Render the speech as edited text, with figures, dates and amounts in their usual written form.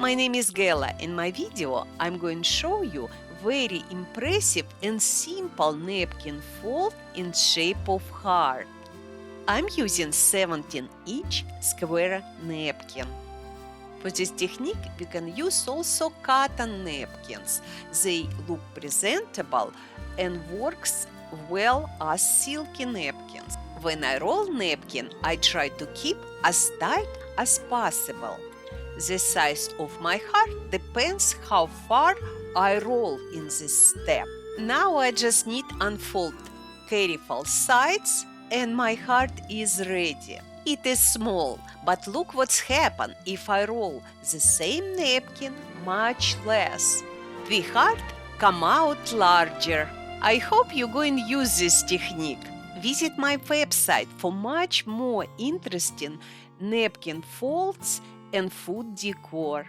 my name is Gala. In my video, I'm going to show you very impressive and simple napkin fold in shape of heart. I'm using 17-inch square napkin. For this technique, we can use also cotton napkins. They look presentable and works well as silky napkins. When I roll napkin, I try to keep as tight as possible. The size of my heart depends how far I roll in this step. Now I just need unfold careful sides and my heart is ready. It is small, but look what's happened if I roll the same napkin much less. The heart come out larger. I hope you're going to use this technique. Visit my website for much more interesting napkin folds and food decor.